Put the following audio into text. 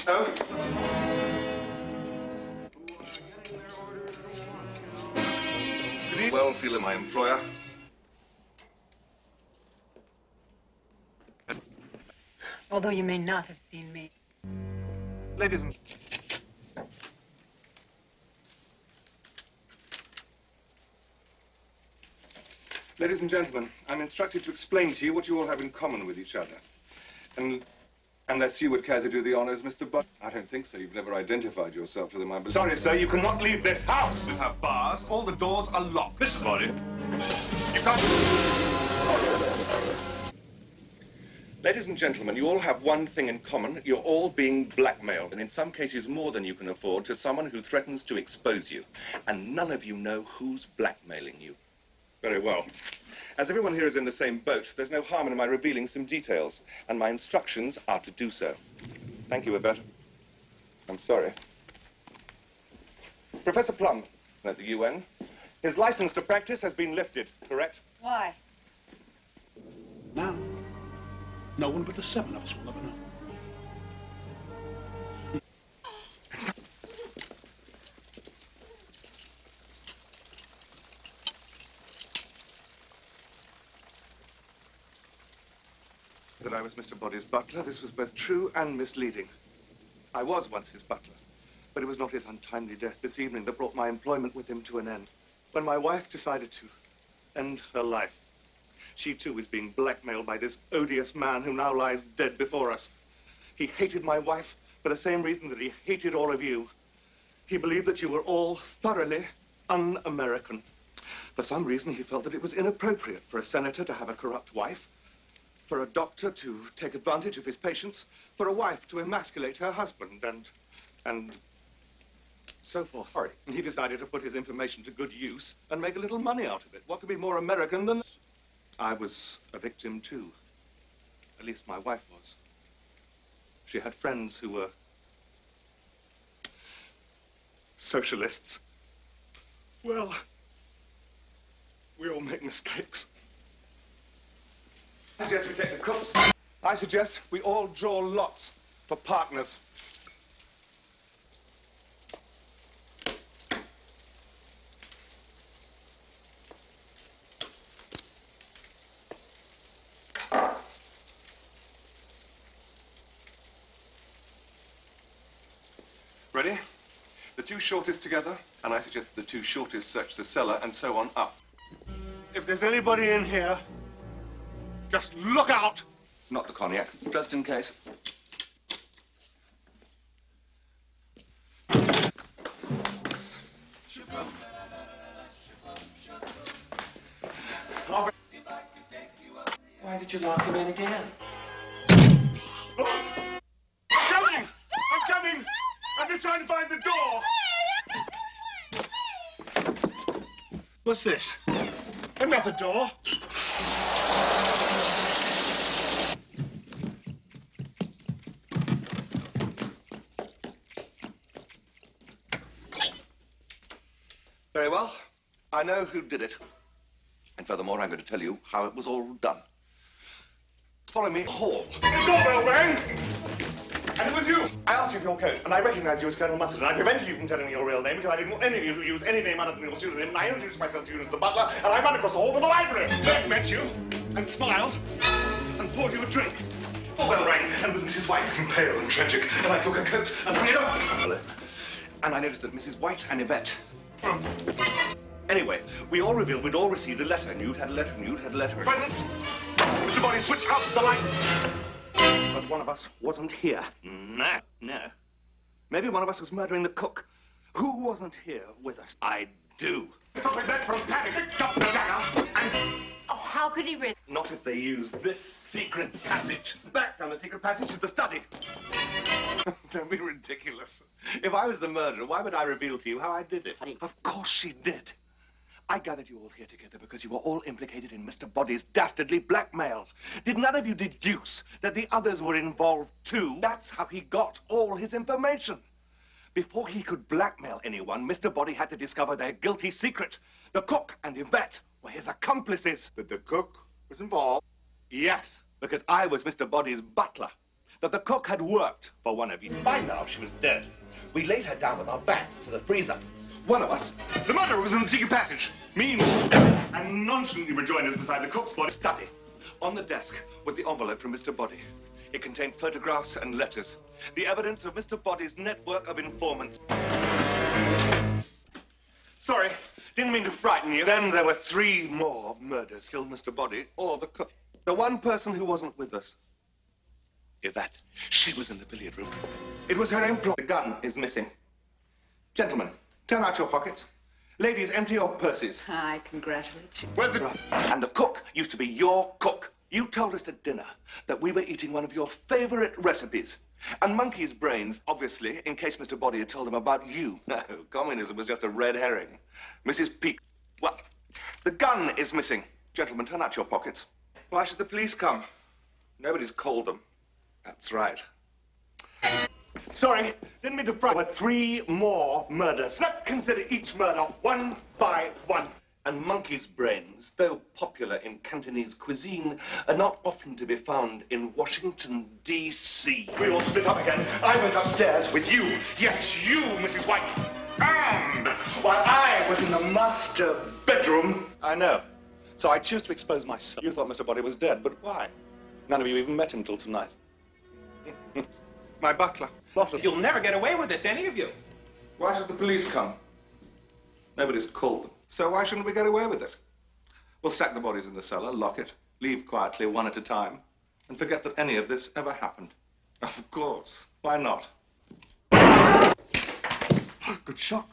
So? Well, feeling my employer. Although you may not have seen me. Ladies and gentlemen, I'm instructed to explain to you what you all have in common with each other. And unless you would care to do the honors, Mr. Butt. I don't think so. You've never identified yourself to them, I believe. Sorry, sir, you cannot leave this house. We have bars. All the doors are locked. Mrs. Body. You can't... Ladies and gentlemen, you all have one thing in common. You're all being blackmailed, and in some cases more than you can afford, to someone who threatens to expose you. And none of you know who's blackmailing you. Very well. As everyone here is in the same boat, there's no harm in my revealing some details, and my instructions are to do so. Thank you, Yvette. I'm sorry. Professor Plum, at the UN, his license to practice has been lifted, correct? Why? Now, no one but the seven of us will ever know. That I was Mr. Body's butler, this was both true and misleading. I was once his butler, but it was not his untimely death this evening that brought my employment with him to an end. When my wife decided to end her life, she too is being blackmailed by this odious man who now lies dead before us. He hated my wife for the same reason that he hated all of you. He believed that you were all thoroughly un-American. For some reason, he felt that it was inappropriate for a senator to have a corrupt wife, for a doctor to take advantage of his patients, for a wife to emasculate her husband, and so forth. Sorry. And he decided to put his information to good use and make a little money out of it. What could be more American than... I was a victim, too. At least my wife was. She had friends who were socialists. Well, we all make mistakes. I suggest we take the cooks. I suggest we all draw lots for partners. Ready? The two shortest together, and I suggest the two shortest search the cellar, and so on up. If there's anybody in here, just look out! Not the cognac, just in case. Why did you lock him in again? I'm coming! I'm coming! I'm just trying to find the door! What's this? Another door? Very well. I know who did it. And furthermore, I'm going to tell you how it was all done. Follow me hall. The doorbell rang! And it was you. I asked you for your coat, and I recognized you as Colonel Mustard, and I prevented you from telling me your real name because I didn't want any of you to use any name other than your pseudonym, and I introduced myself to you as the butler, and I ran across the hall to the library. There I met you, and smiled, and poured you a drink. Doorbell rang, and it was Mrs. White, looking pale and tragic, and I took her coat and hung it up. And I noticed that Mrs. White and Yvette... Anyway, we all revealed we'd all received a letter, and you'd had a letter, and you'd had a letter. Presents! Mr. Body switched out the lights. But one of us wasn't here. No. Maybe one of us was murdering the cook. Who wasn't here with us? I do. Stop Yvette from panic. Drop the dagger and... Oh, how could he risk? Not if they use this secret passage. Back down the secret passage to the study. Don't be ridiculous. If I was the murderer, why would I reveal to you how I did it? Of course she did. I gathered you all here together because you were all implicated in Mr. Body's dastardly blackmail. Did none of you deduce that the others were involved too? That's how he got all his information. Before he could blackmail anyone, Mr. Body had to discover their guilty secret. The cook and Yvette were his accomplices. That the cook was involved? Yes, because I was Mr. Body's butler. That the cook had worked for one of you. By now, she was dead. We laid her down with our backs to the freezer. One of us, the murderer, was in the secret passage. Mean and nonchalantly rejoined us beside the cook's body study. On the desk was the envelope from Mr. Body. It contained photographs and letters. The evidence of Mr. Body's network of informants. Sorry, didn't mean to frighten you. Then there were 3 more murders. Killed Mr. Body or the cook. The one person who wasn't with us. Yvette. She was in the billiard room. It was her employ. The gun is missing. Gentlemen, turn out your pockets. Ladies, empty your purses. I congratulate you. Where's the... And the cook used to be your cook. You told us at dinner that we were eating one of your favorite recipes. And monkey's brains, obviously, in case Mr. Body had told them about you. No, communism was just a red herring. Mrs. Peake. Well, the gun is missing. Gentlemen, turn out your pockets. Why should the police come? Nobody's called them. That's right. Sorry, didn't mean to frighten. There were 3 more murders. Let's consider each murder one by one. And monkey's brains, though popular in Cantonese cuisine, are not often to be found in Washington, D.C. We all split up again. I went upstairs with you. Yes, you, Mrs. White. And while I was in the master bedroom... I know. So I choose to expose myself. You thought Mr. Body was dead, but why? None of you even met him till tonight. My butler. You'll never get away with this, any of you. Why should the police come? Nobody's called them. So why shouldn't we get away with it? We'll stack the bodies in the cellar, lock it, leave quietly one at a time, and forget that any of this ever happened. Of course. Why not? Good shot,